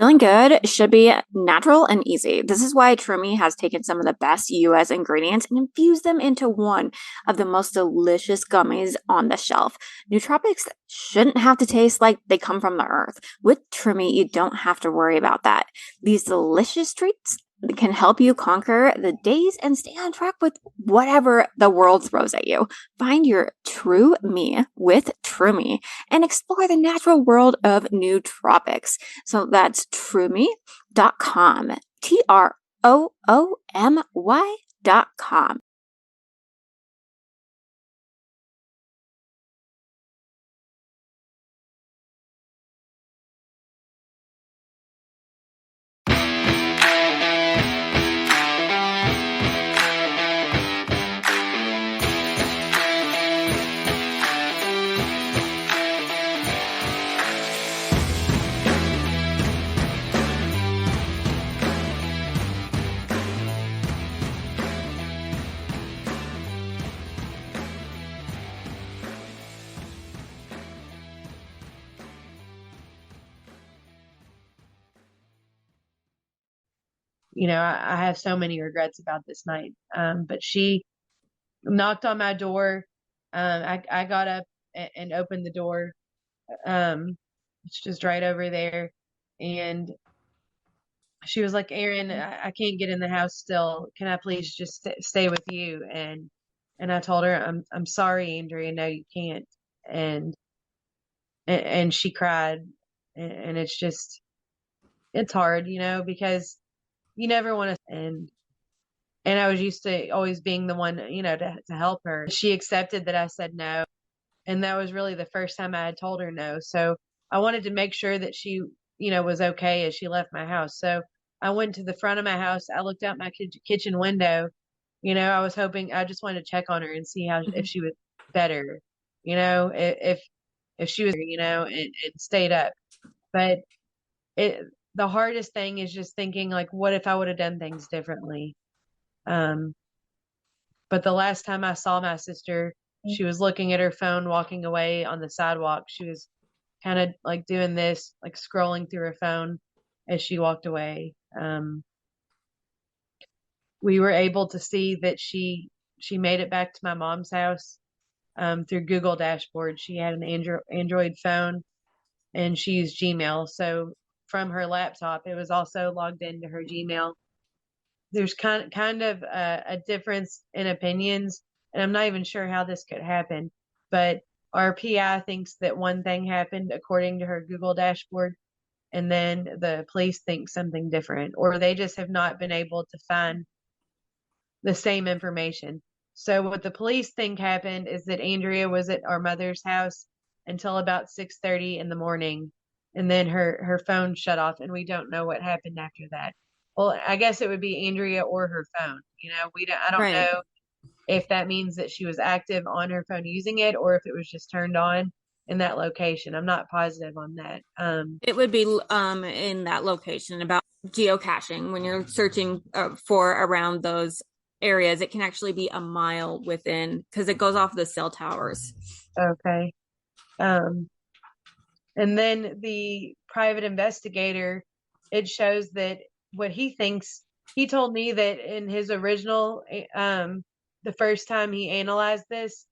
Feeling good should be natural and easy. This is why Trumi has taken some of the best US ingredients and infused them into one of the most delicious gummies on the shelf. Nootropics shouldn't have to taste like they come from the earth. With Trumi, you don't have to worry about that. These delicious treats can help you conquer the days and stay on track with whatever the world throws at you. Find your true me with Trumi and explore the natural world of nootropics. So that's troomy.com. TROOMY.com. I have so many regrets about this night. But she knocked on my door. I got up and opened the door. It's just right over there. And she was like, Erin, I can't get in the house still. Can I please just stay with you? And I told her, I'm sorry, Andrea. No, you can't. And and she cried. And it's hard, because you never want to. And I was used to always being the one, to help her. She accepted that I said no. And that was really the first time I had told her no. So I wanted to make sure that she, was okay as she left my house. So I went to the front of my house. I looked out my kitchen window. I was hoping, I just wanted to check on her and see if she was better, if she was, and stayed up. But it, the hardest thing is just thinking, like, what if I would have done things differently? Um, but the last time I saw my sister, she was looking at her phone, walking away on the sidewalk. She was kind of like doing this, like scrolling through her phone as she walked away. We were able to see that she made it back to my mom's house through Google Dashboard. She had an Android phone and she used Gmail. So from her laptop, it was also logged into her Gmail. There's kind of a difference in opinions, and I'm not even sure how this could happen. But our PI thinks that one thing happened according to her Google dashboard, and then the police think something different, or they just have not been able to find the same information. So what the police think happened is that Andrea was at our mother's house until about 6:30 in the morning, and then her phone shut off, and we don't know what happened after that. Well, I guess it would be Andrea or her phone. I don't Right. know if that means that she was active on her phone using it or if it was just turned on in that location. I'm not positive on that. It would be in that location about geocaching when you're searching for around those areas. It can actually be a mile within because it goes off the cell towers. Okay. Um, and then the private investigator, it shows that what he thinks, he told me that in his original, the first time he analyzed this,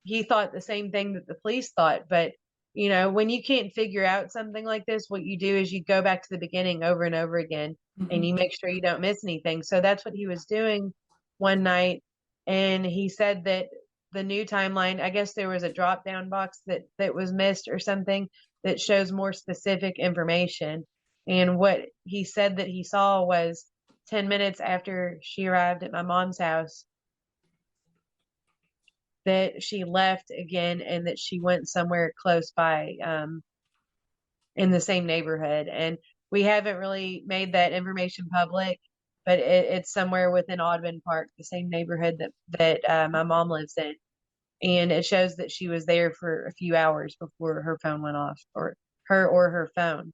he thought the same thing that the police thought. But, when you can't figure out something like this, what you do is you go back to the beginning over and over again and you make sure you don't miss anything. So that's what he was doing one night. And he said that the new timeline, I guess there was a drop down box that was missed or something that shows more specific information. And what he said that he saw was 10 minutes after she arrived at my mom's house, that she left again and that she went somewhere close by in the same neighborhood. And we haven't really made that information public, but it's somewhere within Audubon Park, the same neighborhood that my mom lives in. And it shows that she was there for a few hours before her phone went off, or her phone.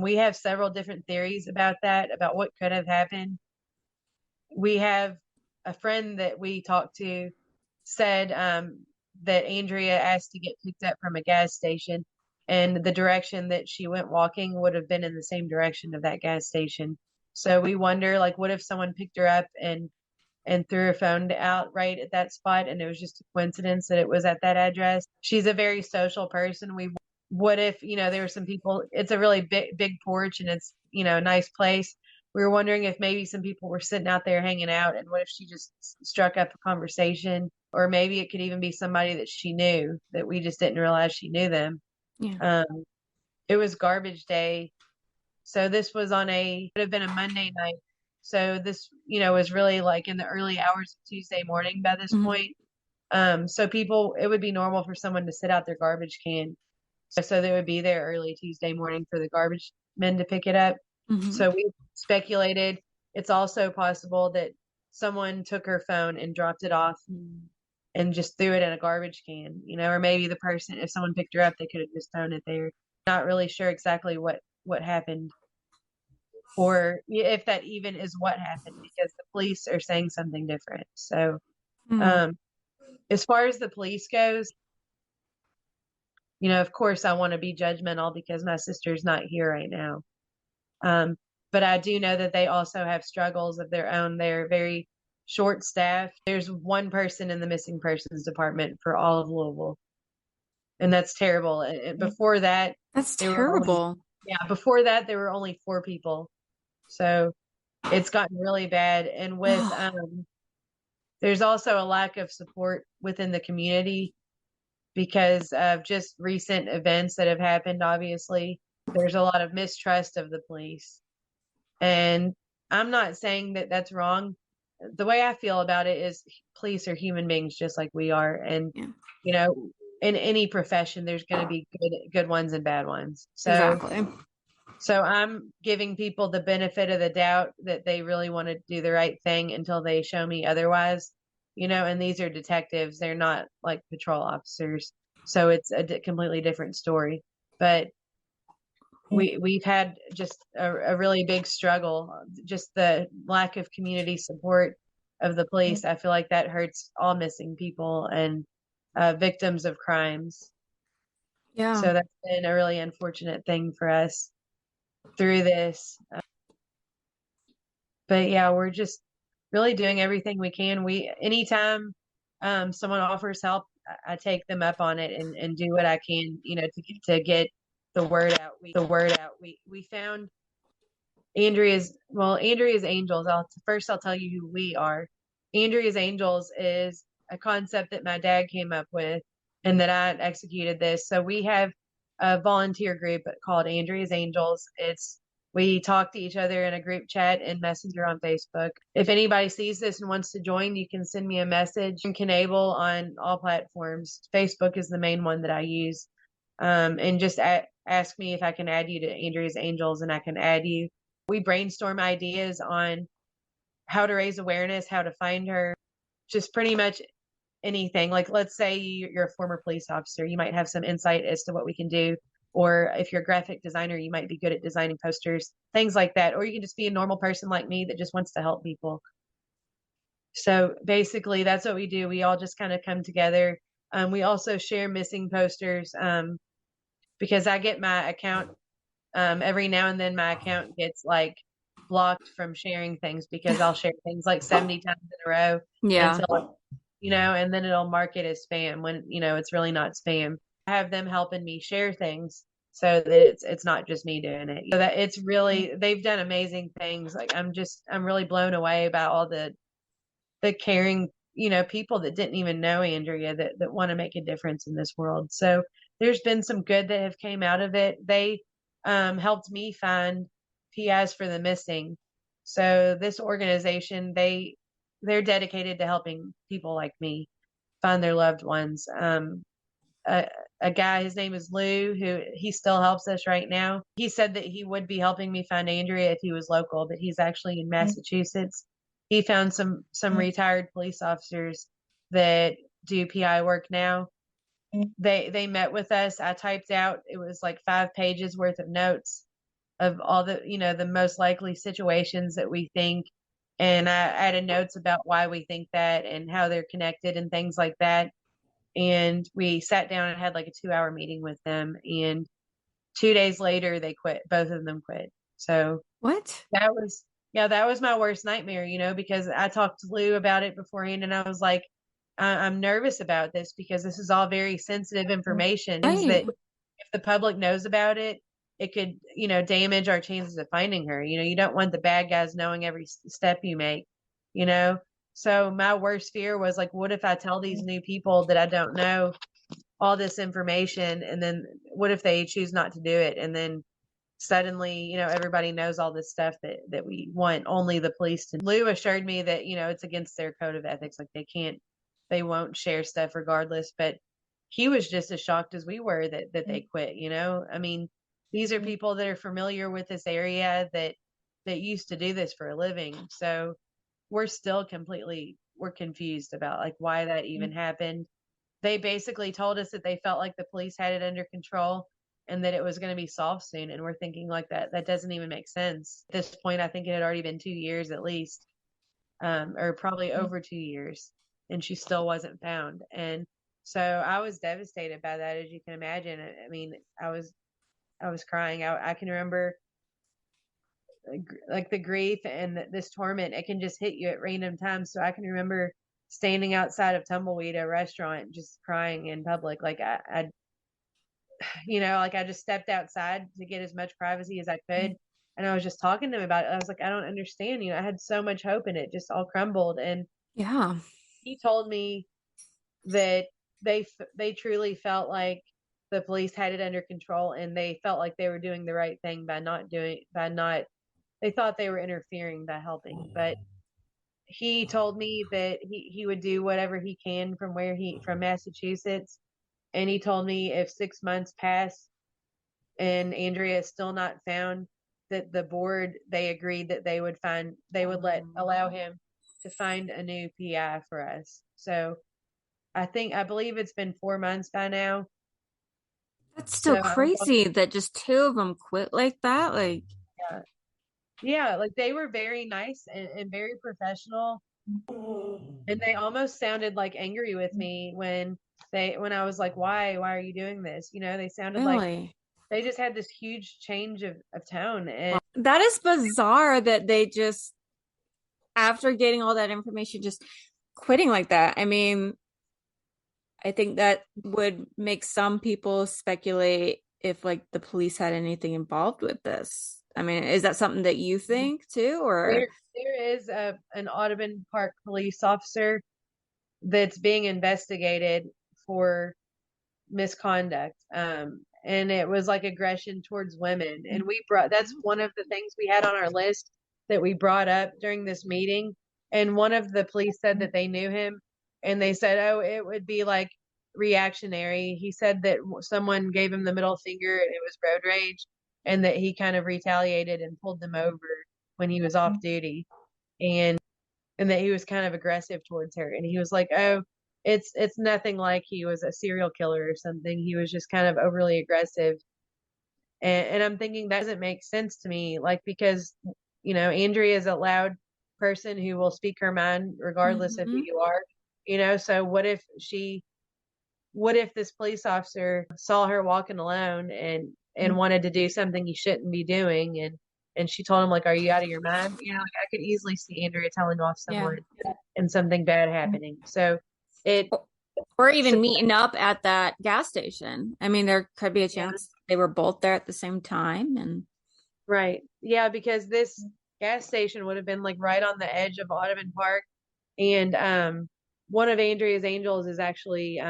We have several different theories about that, about what could have happened. We have a friend that we talked to said that Andrea asked to get picked up from a gas station, and the direction that she went walking would have been in the same direction of that gas station. So we wonder, like, what if someone picked her up and threw her phone out right at that spot, and it was just a coincidence that it was at that address. She's a very social person. We What if, there were some people, it's a really big porch and it's, a nice place. We were wondering if maybe some people were sitting out there hanging out, and what if she just struck up a conversation, or maybe it could even be somebody that she knew that we just didn't realize she knew them. Yeah. Um, it was garbage day. So this was would have been a Monday night. So this, was really like in the early hours of Tuesday morning by this Hmm. point. So it would be normal for someone to sit out their garbage can. So they would be there early Tuesday morning for the garbage men to pick it up. Hmm. So we speculated it's also possible that someone took her phone and dropped it off and just threw it in a garbage can, or maybe the person, if someone picked her up, they could have just thrown it there. Not really sure exactly what happened, or if that even is what happened, because the police are saying something different. So, Mm. um, as far as the police goes, of course I want to be judgmental because my sister's not here right now. Um, but I do know that they also have struggles of their own. They're very short staffed. There's one person in the missing persons department for all of Louisville, and that's terrible. And before that, That's there were only terrible. yeah, before that there were only 4 people. So it's gotten really bad. And with there's also a lack of support within the community because of just recent events that have happened. Obviously, there's a lot of mistrust of the police. And I'm not saying that that's wrong. The way I feel about it is police are human beings just like we are. And, Yeah, you know, in any profession, there's going to be good ones and bad ones. exactly. So I'm giving people the benefit of the doubt that they really want to do the right thing until they show me otherwise, and these are detectives. They're not like patrol officers. So it's a completely different story. But we've had just a really big struggle, just the lack of community support of the police. I feel like that hurts all missing people and victims of crimes. Yeah. So that's been a really unfortunate thing for us through this. But yeah, we're just really doing everything we can. Anytime someone offers help, I take them up on it and do what I can, to get the word out. We found Andrea's Angels. I'll tell you who we are. Andrea's Angels is a concept that my dad came up with and that I executed this. So we have a volunteer group called Andrea's Angels. We talk to each other in a group chat and Messenger on Facebook. If anybody sees this and wants to join, you can send me a message. Knabel on all platforms. Facebook is the main one that I use. And just ask me if I can add you to Andrea's Angels, and I can add you. We brainstorm ideas on how to raise awareness, how to find her, just pretty much anything. Like, let's say you're a former police officer, you might have some insight as to what we can do. Or if you're a graphic designer, you might be good at designing posters, things like that. Or you can just be a normal person like me that just wants to help people. So basically, that's what we do. We all just kind of come together. We also share missing posters because I get my account every now and then. My account gets like blocked from sharing things because I'll share things like 70 times in a row Yeah. until, and then it'll mark it as spam when, it's really not spam. I have them helping me share things so that it's not just me doing it. So that it's really, they've done amazing things. Like I'm really blown away about all the caring, people that didn't even know Andrea that want to make a difference in this world. So there's been some good that have came out of it. They helped me find PIs for the missing. So this organization, they're dedicated to helping people like me find their loved ones. A, a guy, his name is Lou, who he still helps us right now. He said that he would be helping me find Andrea if he was local, but he's actually in Massachusetts. He found some retired police officers that do PI work now. They met with us. I typed out, it was like 5 pages worth of notes of all the most likely situations that we think, and I added notes about why we think that and how they're connected and things like that. And we sat down and had like a 2-hour meeting with them, and 2 days later, they quit. Both of them quit. So What? that was, yeah, that was my worst nightmare, because I talked to Lou about it beforehand and I was like, I'm nervous about this because this is all very sensitive information. Things that Right. if the public knows about it, it could, damage our chances of finding her. You don't want the bad guys knowing every step you make, you know? So my worst fear was like, what if I tell these new people that I don't know all this information and then what if they choose not to do it? And then suddenly, everybody knows all this stuff that we want only the police to. Lou assured me that, it's against their code of ethics. Like they won't share stuff regardless. But he was just as shocked as we were that they quit. I mean, these are people that are familiar with this area that used to do this for a living. So we're confused about like why that even happened. They basically told us that they felt like the police had it under control and that it was going to be solved soon. And we're thinking like that doesn't even make sense. At this point, I think it had already been 2 years at least, or probably over 2 years, and she still wasn't found. And so I was devastated by that, as you can imagine. I mean, I was crying. I can remember like the grief and this torment. It can just hit you at random times. So I can remember standing outside of Tumbleweed, a restaurant, just crying in public. Like like I just stepped outside to get as much privacy as I could. And I was just talking to him about it. I was like, I don't understand. I had so much hope and it just all crumbled. And Yeah. he told me that they truly felt like the police had it under control and they felt like they were doing the right thing by not they thought they were interfering by helping. But he told me that he would do whatever he can from Massachusetts. And he told me if 6 months pass and Andrea is still not found, that the board, they agreed that they would allow him to find a new PI for us. So I believe it's been 4 months by now. That's So still crazy that just two of them quit like that. Like, yeah, yeah, like they were very nice and very professional. And they almost sounded like angry with me when I was like, why are you doing this? They sounded like really? they just had this huge change of tone. And That is bizarre that they just, after getting all that information, just quitting like that. I mean, I think that would make some people speculate if like the police had anything involved with this. I mean, is that something that you think too, or? there is an Audubon Park police officer that's being investigated for misconduct. And it was like aggression towards women. And that's one of the things we had on our list that we brought up during this meeting. And one of the police said that they knew him and they said, oh, it would be like reactionary. He said that someone gave him the middle finger and it was road rage and that he kind of retaliated and pulled them over when he was off duty. And that he was kind of aggressive towards her. And he was like, "Oh, it's nothing like he was a serial killer or something. He was just kind of overly aggressive." And I'm thinking that doesn't make sense to me, like because Andrea is a loud person who will speak her mind regardless of who Mhm. you are. So what if this police officer saw her walking alone and wanted to do something he shouldn't be doing and she told him like, are you out of your mind? Like I could easily see Andrea telling off Yeah. someone and something bad happening. So it Or even meeting up at that gas station. I mean, there could be a yeah, chance they were both there at the same time. And right. Yeah, because this gas station would have been like right on the edge of Audubon Park. And one of Andrea's angels is actually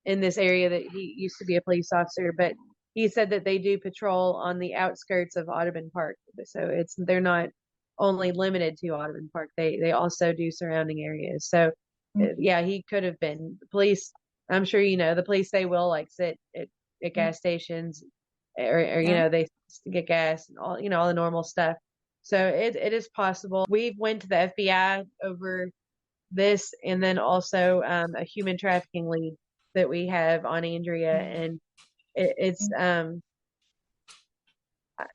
in this area that he used to be a police officer, but he said that they do patrol on the outskirts of Audubon Park. So they're not only limited to Audubon Park. They also do surrounding areas. So yeah, he could have been. The police, I'm sure the police, they will like sit at gas stations or yeah. they get gas and all the normal stuff. So it is possible. We went to the FBI over this and then also a human trafficking lead that we have on Andrea. And it's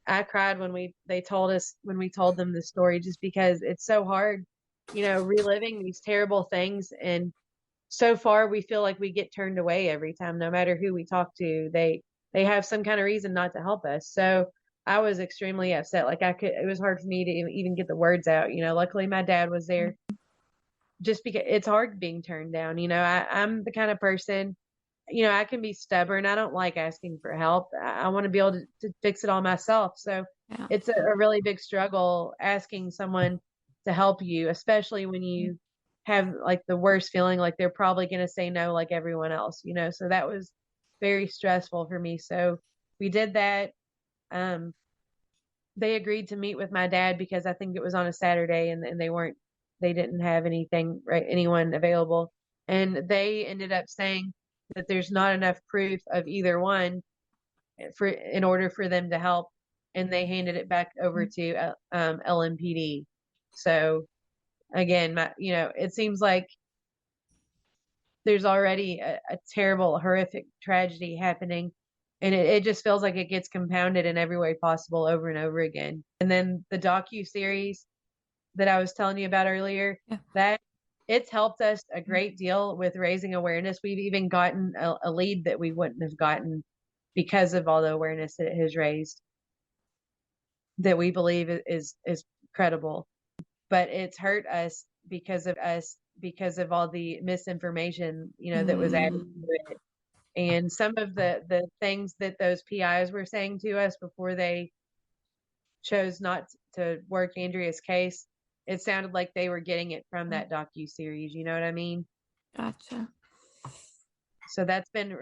I cried when we told them the story, just because it's so hard, reliving these terrible things. And so far we feel like we get turned away every time, no matter who we talk to. they have some kind of reason not to help us. So I was extremely upset. Like it was hard for me to even get the words out. Luckily my dad was there, just because it's hard being turned down. I'm the kind of person, I can be stubborn. I don't like asking for help. I want to be able to fix it all myself. So Yeah. it's a really big struggle asking someone to help you, especially when you have like the worst feeling like they're probably going to say no like everyone else. So that was very stressful for me. So we did that. Um, they agreed to meet with my dad because I think it was on a Saturday, and they didn't have anyone available. And they ended up saying that there's not enough proof of either one in order for them to help. And they handed it back over to LMPD. So again, it seems like there's already a terrible, horrific tragedy happening. And it just feels like it gets compounded in every way possible over and over again. And then the docu-series that I was telling you about earlier, Yeah. that it's helped us a great deal with raising awareness. We've even gotten a lead that we wouldn't have gotten because of all the awareness that it has raised, that we believe is credible. But it's hurt us because of all the misinformation, that was added to it. And some of the things that those PIs were saying to us before they chose not to work Andrea's case, it sounded like they were getting it from that docu-series. You know what I mean? Gotcha. So that's been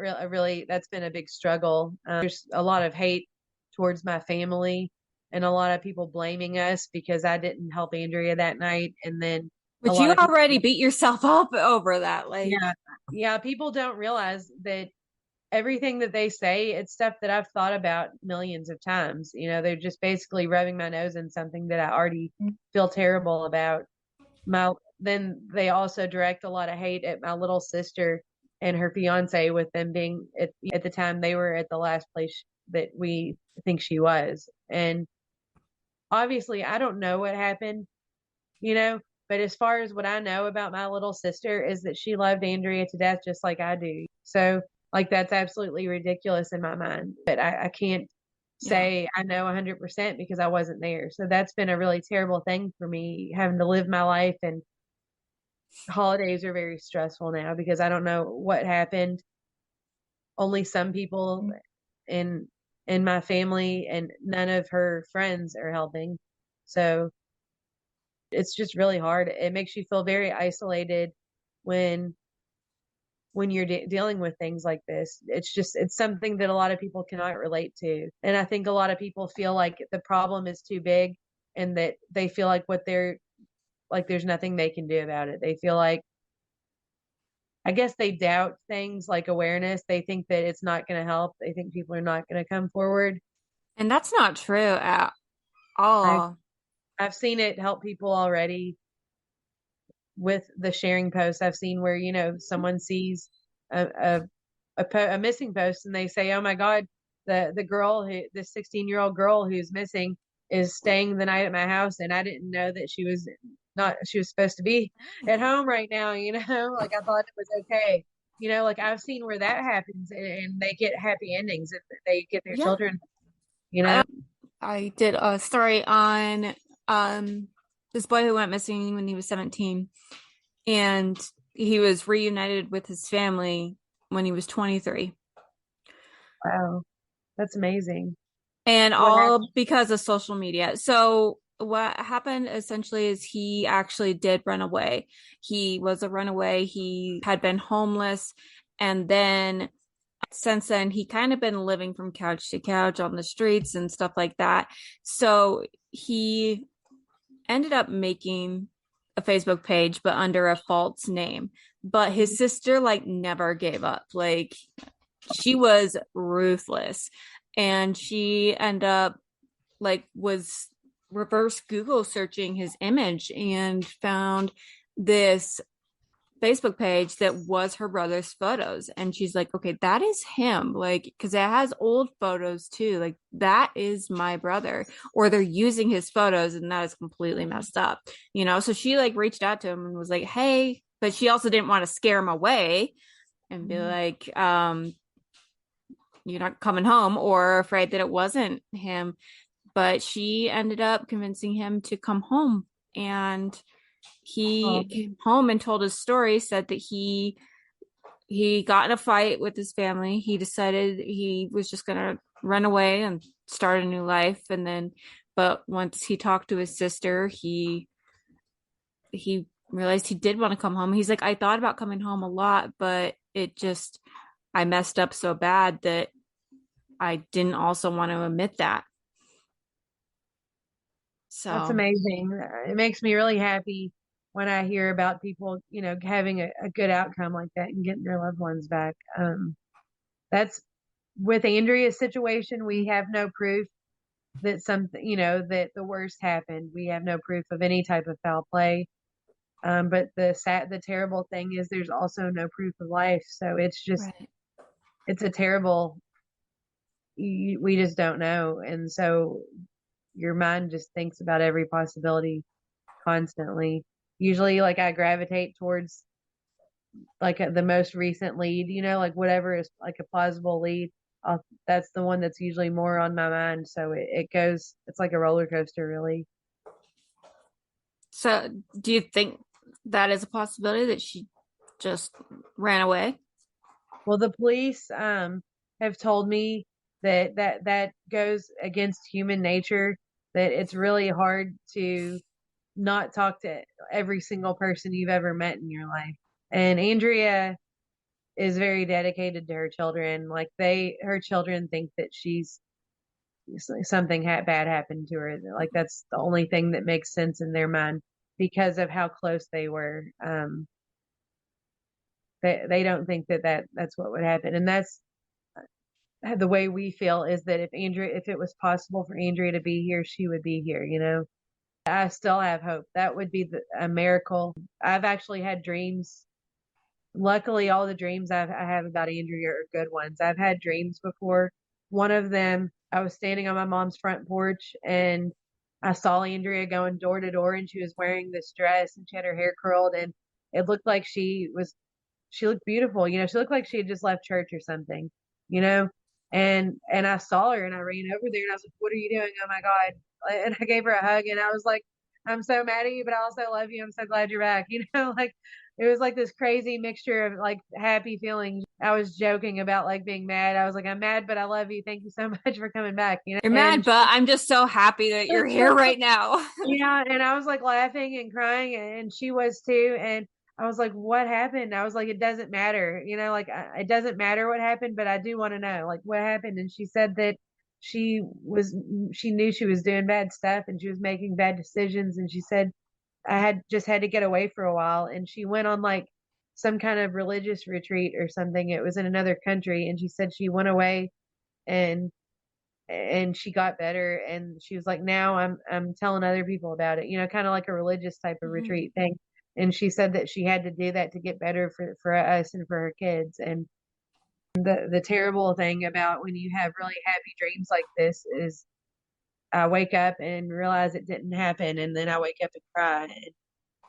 that's been a big struggle. There's a lot of hate towards my family, and a lot of people blaming us because I didn't help Andrea that night. And then a But lot you of people, already beat yourself up over that. Like, yeah, yeah, people don't realize that everything that they say, it's stuff that I've thought about millions of times. They're just basically rubbing my nose in something that I already feel terrible about. Then they also direct a lot of hate at my little sister and her fiance, with them being at the time they were at the last place that we think she was. And obviously I don't know what happened, you know, but as far as what I know about my little sister is that she loved Andrea to death just like I do. So like that's absolutely ridiculous in my mind. But I can't yeah. say I know 100% because I wasn't there. So that's been a really terrible thing for me, having to live my life. And holidays are very stressful now because I don't know what happened. Only some people in in my family and none of her friends are helping. So it's just really hard. It makes you feel very isolated when you're dealing with things like this. It's something that a lot of people cannot relate to. And I think a lot of people feel like the problem is too big, and that they feel like there's nothing they can do about it. They feel like, I guess they doubt things like awareness. They think that it's not going to help. They think people are not going to come forward. And that's not true at I, all. I've seen it help people already with the sharing posts. I've seen where, someone sees a, a, a missing post and they say, oh my God, the girl, the 16-year-old girl who's missing is staying the night at my house. And I didn't know that she was supposed to be at home right now, like I thought it was okay. Like I've seen where that happens, and they get happy endings if they get their Yeah. children, you know. I did a story on this boy who went missing when he was 17, and he was reunited with his family when he was 23. Wow, that's amazing. And What all happened? because of social media. So what happened essentially is he actually did run away. He was a runaway. He had been homeless, and then since then he kind of been living from couch to couch on the streets and stuff like that. So he ended up making a Facebook page but under a false name. But his sister like never gave up. Like she was ruthless, and she ended up like was reverse Google searching his image and found this Facebook page that was her brother's photos. And she's like, okay, that is him. Like, because it has old photos too. Like, that is my brother. Or they're using his photos, and that is completely messed up, you know? So she like reached out to him and was like, hey, but she also didn't want to scare him away and be like, you're not coming home, or afraid that it wasn't him. But she ended up convincing him to come home. And he Um, came home and told his story, said that he got in a fight with his family. He decided he was just going to run away and start a new life. And then, but once he talked to his sister, he realized he did want to come home. He's like, I thought about coming home a lot, but I messed up so bad that I didn't also want to admit that. that's So, amazing. It makes me really happy when I hear about people, having a good outcome like that and getting their loved ones back. That's with Andrea's situation, we have no proof that something, that the worst happened. We have no proof of any type of foul play. But the terrible thing is there's also no proof of life. So right. it's a terrible, we just don't know. And so your mind just thinks about every possibility constantly. Usually, like I gravitate towards like the most recent lead, like whatever is like a plausible lead. That's the one that's usually more on my mind. So it goes, it's like a roller coaster, really. So, do you think that is a possibility that she just ran away? Well, the police have told me that goes against human nature, that it's really hard to not talk to every single person you've ever met in your life. And Andrea is very dedicated to her children. Like her children think that something bad happened to her. Like that's the only thing that makes sense in their mind because of how close they were. They don't think that's what would happen, and that's the way we feel is that if it was possible for Andrea to be here, she would be here. I still have hope. That would be a miracle. I've actually had dreams. Luckily, all the dreams I have about Andrea are good ones. I've had dreams before. One of them, I was standing on my mom's front porch and I saw Andrea going door to door and she was wearing this dress and she had her hair curled and it looked like she looked beautiful. She looked like she had just left church or something, you know? And I saw her and I ran over there and I was like, what are you doing? Oh my God. And I gave her a hug and I was like, I'm so mad at you, but I also love you. I'm so glad you're back. Like it was like this crazy mixture of like happy feelings. I was joking about like being mad. I was like, I'm mad, but I love you. Thank you so much for coming back. You're mad, And but I'm just so happy that you're here right now. yeah, and I was like laughing and crying, and she was too. And I was like, "What happened?" I was like, "It doesn't matter, like it doesn't matter what happened, but I do want to know, like, what happened." And she said that she knew she was doing bad stuff and she was making bad decisions, and she said I had to get away for a while, and she went on like some kind of religious retreat or something. It was in another country, and she said she went away and she got better and she was like now I'm telling other people about it, kind of like a religious type of Mhm. retreat thing. And she said that she had to do that to get better for us and for her kids. And the terrible thing about when you have really happy dreams like this is I wake up and realize it didn't happen and then I wake up and cry. And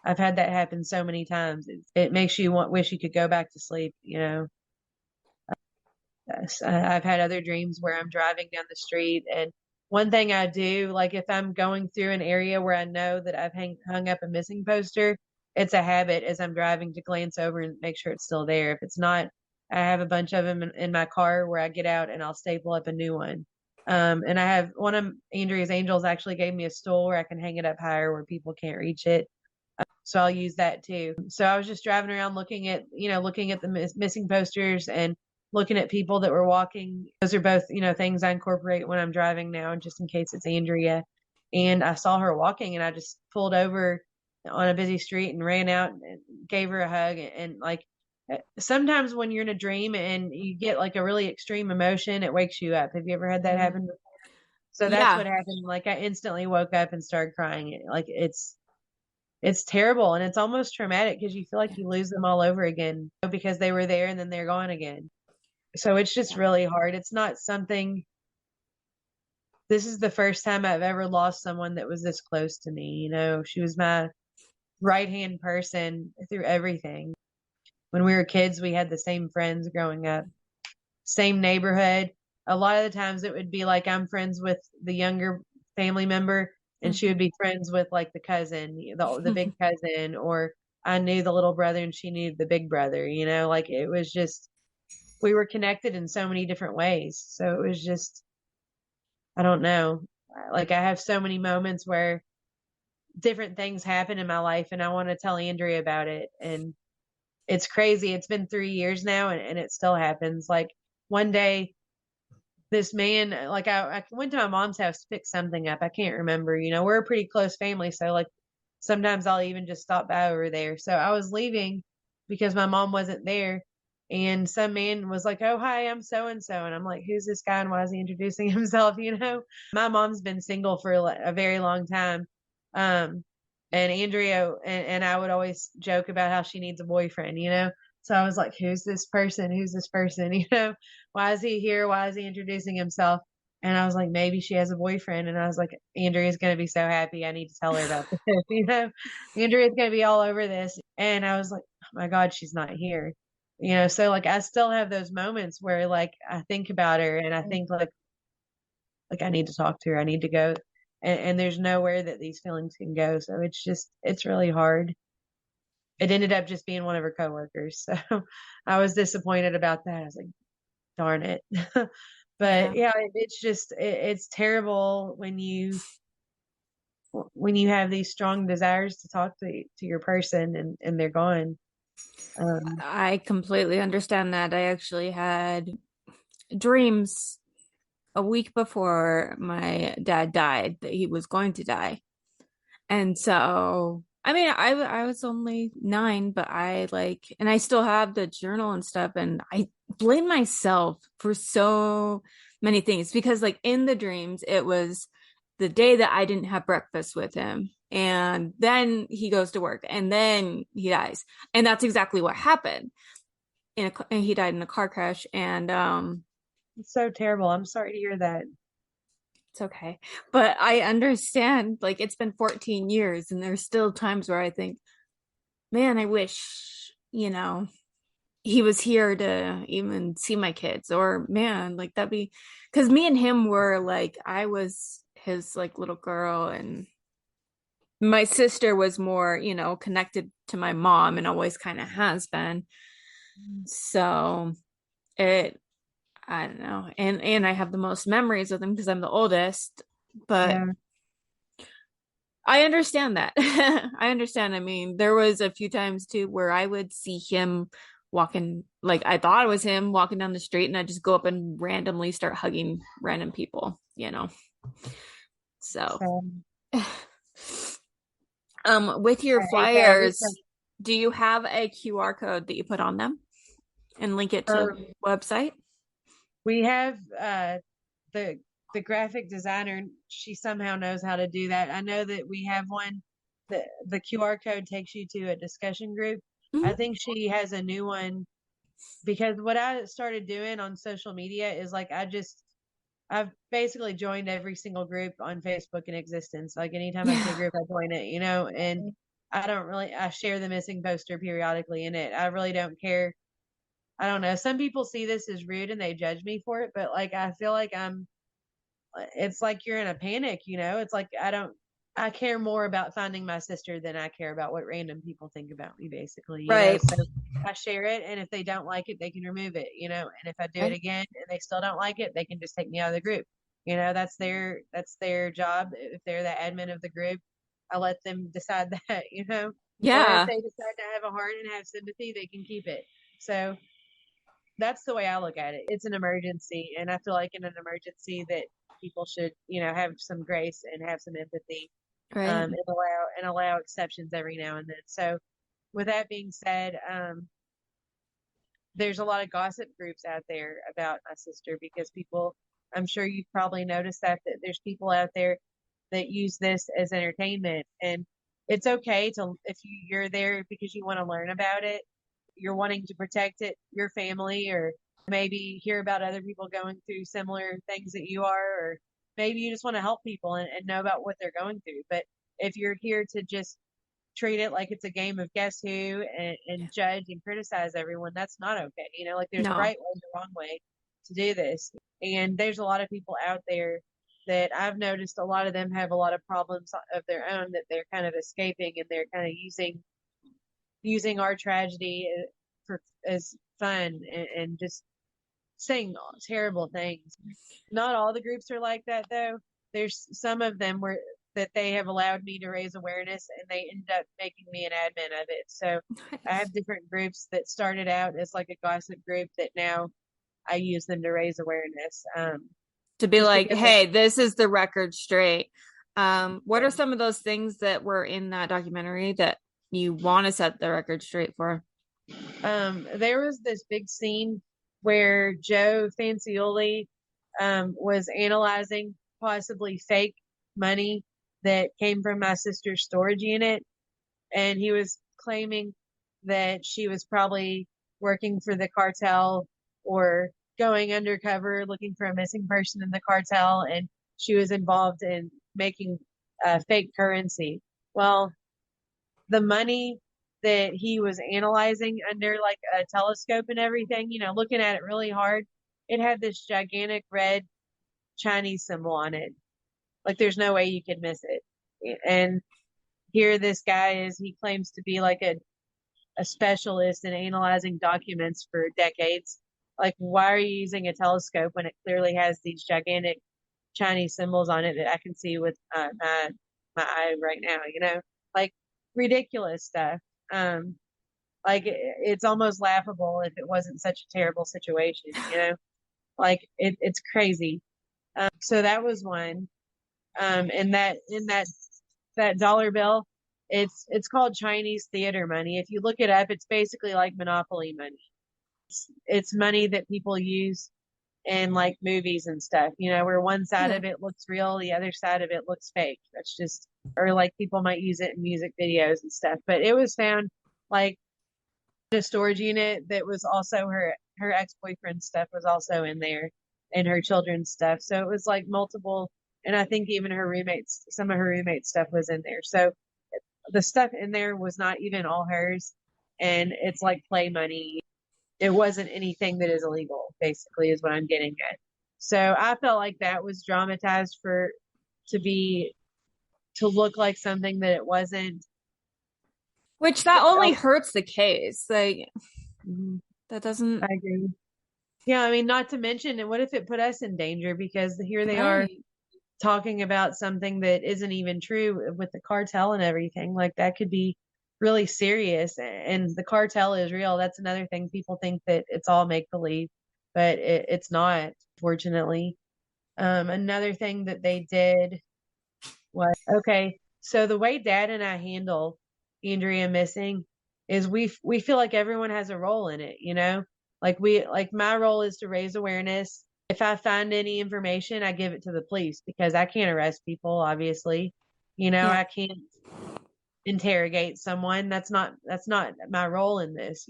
I've had that happen so many times. It makes you wish you could go back to sleep. Yes, I've had other dreams where I'm driving down the street, and one thing I do, like if I'm going through an area where I know that I've hung up a missing poster, it's a habit as I'm driving to glance over and make sure it's still there. If it's not, I have a bunch of them in my car where I get out and I'll staple up a new one. And I have one of Andrea's angels actually gave me a stool where I can hang it up higher where people can't reach it. So I'll use that too. So I was just driving around looking at the missing posters and looking at people that were walking. Those are both, things I incorporate when I'm driving now, just in case it's Andrea. And I saw her walking and I just pulled over on a busy street and ran out and gave her a hug. And like sometimes when you're in a dream and you get like a really extreme emotion, it wakes you up. Have you ever had that Mhm. happen? So that's Yeah. what happened. Like I instantly woke up and started crying. Like it's terrible and it's almost traumatic because you feel like you lose them all over again because they were there and then they're gone again. So it's just really hard. It's not something, this is the first time I've ever lost someone that was this close to me. She was my right hand person through everything. When we were kids, we had the same friends growing up, same neighborhood. a lot of the times it would be like I'm friends with the younger family member and she would Mhm. be friends with like the cousin, the big cousin, or I knew the little brother and she knew the big brother, like it was just we were connected in so many different ways. So it was just I don't know. Like I have so many moments where different things happen in my life and I want to tell Andrea about it. And it's crazy. It's been 3 years now and it still happens. Like one day this man, like I went to my mom's house to pick something up. I can't remember. We're a pretty close family. So like sometimes I'll even just stop by over there. So I was leaving because my mom wasn't there. And some man was like, "Oh, hi, I'm so and so." And I'm like, "Who's this guy and why is he introducing himself?" My mom's been single for a very long time. Um, and Andrea and I would always joke about how she needs a boyfriend. So I was like, "Who's this person? Who's this person?" Why is he here? Why is he introducing himself? And I was like, maybe she has a boyfriend. And I was like, Andrea's going to be so happy. I need to tell her about this. Andrea's going to be all over this. And I was like, oh my God, she's not here. So like I still have those moments where like I think about her and I think like I need to talk to her. I need to go. And there's nowhere that these feelings can go. So it's really hard. It ended up just being one of her coworkers. So I was disappointed about that. I was like, darn it. But Yeah. yeah, it's terrible when you have these strong desires to talk to your person and they're gone. Um, I completely understand that. I actually had dreams a week before my dad died that he was going to die. And so, I mean, I was only 9, but I like, and I still have the journal and stuff, and I blame myself for so many things because, like, in the dreams, it was the day that I didn't have breakfast with him, and then he goes to work, and then he dies, and that's exactly what happened. And he died in a car crash, and it's so terrible. I'm sorry to hear that. it's okay. But I understand, like, it's been 14 years, and there's still times where I think, man, I wish, he was here to even see my kids. Or, man, like, that'd be because me and him were like, I was his like little girl, and my sister was more, connected to my mom and always kind of has been. So it, I don't know. And I have the most memories with him because I'm the oldest, but Yeah. I understand that. I understand. I mean, there was a few times too where I would see him walking, like I thought it was him walking down the street, and I just go up and randomly start hugging random people. So, So with your I hate that. I wish flyers, do you have a QR code that you put on them and link it to the website? we have the the graphic designer. She somehow knows how to do that. I know that we have one. The QR code takes you to a discussion group. I Mhm. think she has a new one because what I started doing on social media is like I've basically joined every single group on Facebook in existence. Like anytime I see a Yeah. group, I join it, and I share the missing poster periodically in it. I really don't care. I don't know. Some people see this as rude and they judge me for it, but like I feel like it's like you're in a panic. It's like I care more about finding my sister than I care about what random people think about me, basically. Right. So I share it, and if they don't like it, they can remove it. And if I do it Right. again and they still don't like it, they can just take me out of the group. That's their job. If they're the admin of the group, I let them decide that. Or if Yeah. they decide to have a heart and have sympathy, they can keep it. So that's the way I look at it. It's an emergency, and I feel like in an emergency that people should, have some grace and have some empathy, Right. and allow exceptions every now and then. So, with that being said, there's a lot of gossip groups out there about my sister because people. I'm sure you've probably noticed that there's people out there that use this as entertainment, and it's okay to if you're there because you want to learn about it, you're wanting to protect your family, or maybe hear about other people going through similar things that you are, or maybe you just want to help people and know about what they're going through. But if you're here to just treat it like it's a game of guess who and judge and criticize everyone, that's not okay. Like there's a No. right way and a wrong way. to do this. And there's a lot of people out there that I've noticed a lot of them have a lot of problems of their own that they're kind of escaping, and they're kind of using our tragedy for as fun, and just saying terrible things. Not all the groups are like that though. There's some of them where that they have allowed me to raise awareness, and they end up making me an admin of it. So I Nice. have different groups that started out as like a gossip group that now I use them to raise awareness. To be Just like, because hey, this is the record straight. What are yeah. some of those things that were in that documentary that you want to set the record straight for? There was this big scene where Joe Fanciulli was analyzing possibly fake money that came from my sister's storage unit, and he was claiming that she was probably working for the cartel or going undercover looking for a missing person in the cartel, and she was involved in making fake currency. Well, the money that he was analyzing under like a telescope and everything, looking at it really hard, it had this gigantic red Chinese symbol on it. Like there's no way you could miss it. And here this guy is, he claims to be like a specialist in analyzing documents for decades. Like, why are you using a telescope when it clearly has these gigantic Chinese symbols on it that I can see with my eye right now? Like ridiculous stuff. Um, like it's almost laughable if it wasn't such a terrible situation. Like it's crazy. So that was one. And that dollar bill, it's called Chinese theater money. If you look it up, it's basically like Monopoly money. It's money that people use in like movies and stuff, where one side Yeah. of it looks real, the other side of it looks fake. That's just, or like people might use it in music videos and stuff. But it was found like in a storage unit that was also her ex-boyfriend's stuff was also in there, and her children's stuff. So it was like multiple, and I think even some of her roommates' stuff was in there. So the stuff in there was not even all hers, and it's like play money. It wasn't anything that is illegal, basically, is what I'm getting at. So I felt like that was dramatized to be to look like something that it wasn't. Which that only Oh, hurts the case. Like that I doesn't agree. Yeah, I mean, not to mention, and what if it put us in danger because here they are right. talking about something that isn't even true with the cartel and everything. Like that could be really serious. And the cartel is real. That's another thing. People think that it's all make believe, but it's not, fortunately. Another thing that they did was okay. So the way Dad and I handle Andrea missing is we feel like everyone has a role in it. Like my role is to raise awareness. If I find any information, I give it to the police because I can't arrest people, obviously. Yeah. I can't interrogate someone. That's not my role in this.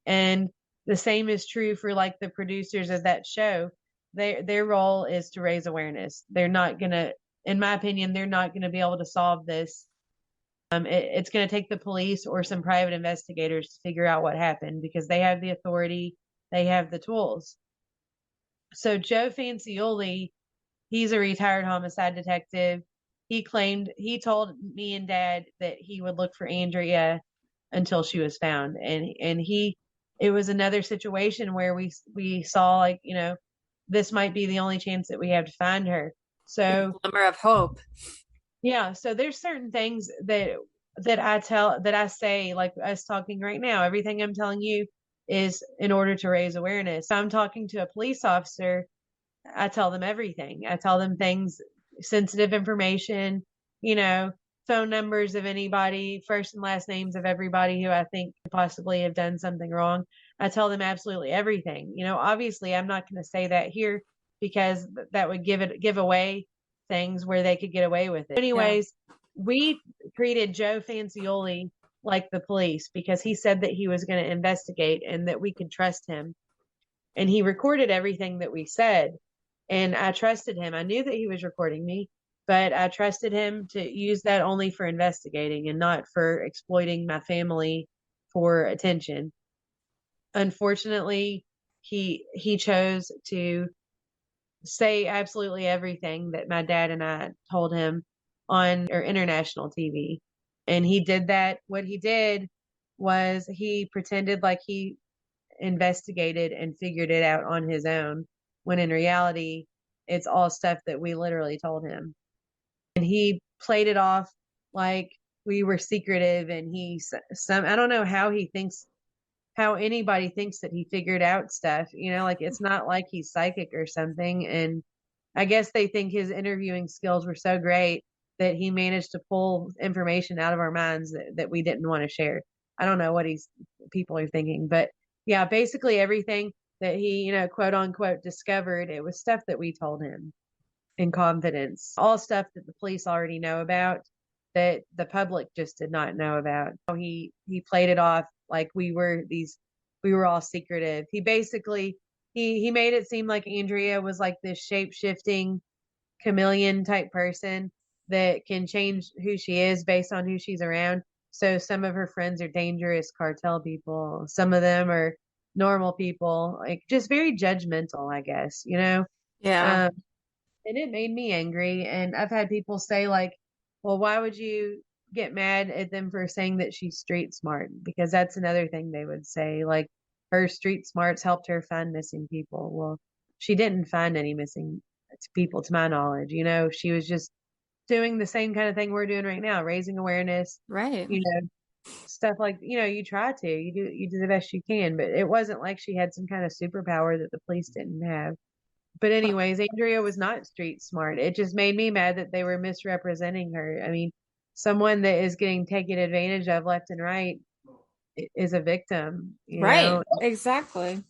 And the same is true for like the producers of that show. Their role is to raise awareness. They're not gonna, in my opinion, they're not gonna be able to solve this. It's going to take the police or some private investigators to figure out what happened because they have the authority, they have the tools. So Joe Fanciulli, he's a retired homicide detective. He told me and Dad that he would look for Andrea until she was found, and it was another situation where we saw like this might be the only chance that we have to find her. The So glimmer of hope. yeah, so there's certain things that I say, like us talking right now, everything I'm telling you is in order to raise awareness. If I'm talking to a police officer, I tell them everything. I tell them things, sensitive information, you know, phone numbers of anybody, first and last names of everybody who I think could possibly have done something wrong. I tell them absolutely everything. Obviously I'm not going to say that here because that would give away things where they could get away with it. Yeah. Anyways, we treated Joe Fancioli like the police because he said that he was going to investigate and that we could trust him. And he recorded everything that we said. And I trusted him. I knew that he was recording me, but I trusted him to use that only for investigating and not for exploiting my family for attention. Unfortunately, he chose to say absolutely everything that my dad and I told him on or international TV. And he did that. What he did was he pretended like he investigated and figured it out on his own, when in reality, it's all stuff that we literally told him. And he played it off like we were secretive, and I don't know how he thinks, how anybody thinks that he figured out stuff, like it's not like he's psychic or something. And I guess they think his interviewing skills were so great that he managed to pull information out of our minds that we didn't want to share. I don't know what people are thinking, but yeah, basically everything that he, quote unquote discovered, it was stuff that we told him in confidence. All stuff that the police already know about that the public just did not know about. He played it off like we were all secretive. He basically he made it seem like Andrea was like this shape-shifting chameleon type person that can change who she is based on who she's around. So some of her friends are dangerous cartel people. Some of them are normal people, like just very judgmental, I guess, Yeah. Um, and it made me angry. And I've had people say, like, well, why would you get mad at them for saying that she's street smart? Because that's another thing they would say. Like, her street smarts helped her find missing people. Well, she didn't find any missing people, to my knowledge. She was just doing the same kind of thing we're doing right now, raising awareness, Right. you know, stuff like, you try to, you do the best you can, but it wasn't like she had some kind of superpower that the police didn't have. But anyways, Andrea was not street smart. It just made me mad that they were misrepresenting her. I mean, someone that is getting taken advantage of left and right is a victim, Right. Exactly.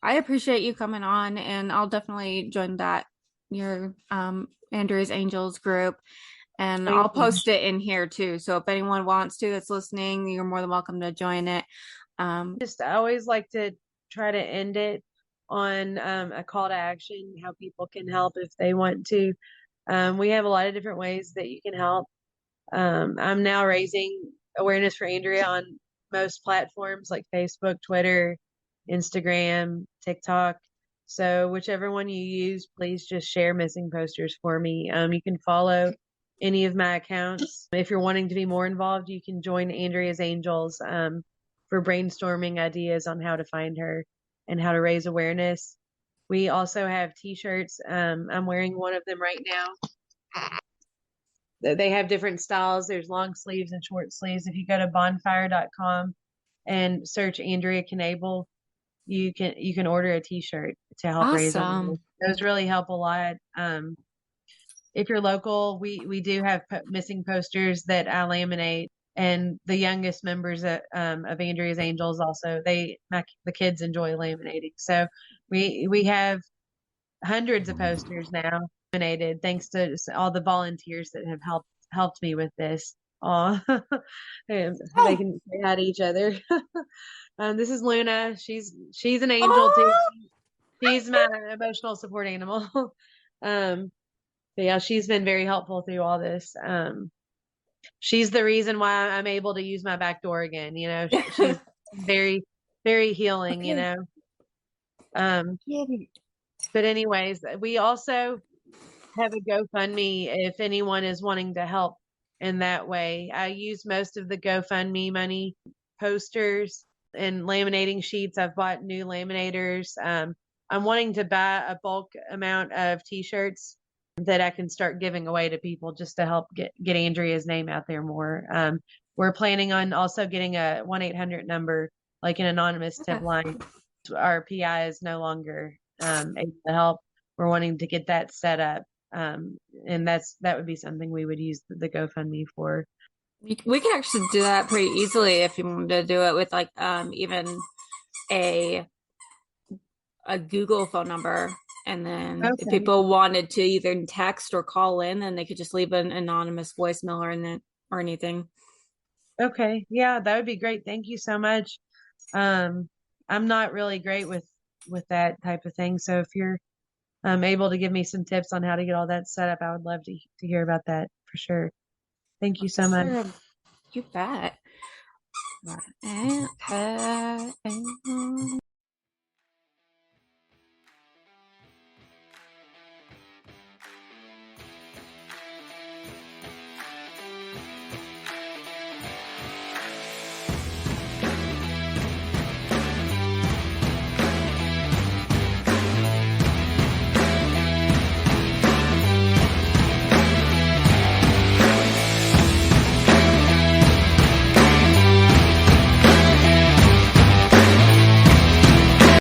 I appreciate you coming on, and I'll definitely join your Andrew's Angels group, and Thank I'll you. post it in here too. So if anyone wants to that's listening, you're more than welcome to join it. I always like to try to end it on a call to action, how people can help if they want to. We have a lot of different ways that you can help. I'm now raising awareness for Andrea on most platforms like Facebook, Twitter, Instagram, TikTok. So whichever one you use, please just share missing posters for me. You can follow any of my accounts. If you're wanting to be more involved, you can join Andrea's Angels for brainstorming ideas on how to find her and how to raise awareness. We also have t-shirts. I'm wearing one of them right now. They have different styles. There's long sleeves and short sleeves. If you go to bonfire.com and search Andrea Knabel, you can order a t-shirt to help raise awareness. Awesome. Those really help a lot. If you're local, we do have missing posters that I laminate, and the youngest members of Andrea's Angels also the kids enjoy laminating. So we have hundreds of posters now laminated, thanks to all the volunteers that have helped me with this. Oh, they Oh, can say hi to each other. This is Luna. She's an angel too. oh, She's my emotional support animal. But yeah, she's been very helpful through all this. She's the reason why I'm able to use my back door again. She's very, very healing. okay. Um, but anyways, we also have a GoFundMe if anyone is wanting to help in that way. I use most of the GoFundMe money, posters and laminating sheets. I've bought new laminators. I'm wanting to buy a bulk amount of t-shirts that I can start giving away to people just to help get Andrea's name out there more. We're planning on also getting a 1-800 number, like an anonymous tip Okay. line. Our PI is no longer able to help. We're wanting to get that set up. And that would be something we would use the GoFundMe for. We can actually do that pretty easily if you wanted to do it with like even a a Google phone number. And then if Okay. people wanted to either text or call in, then they could just leave an anonymous voicemail or anything. Okay. Yeah, that would be great. Thank you so much. Um, I'm not really great with that type of thing. So if you're able to give me some tips on how to get all that set up, I would love to hear about that for sure. Thank you so much. Sure, you bet. Right.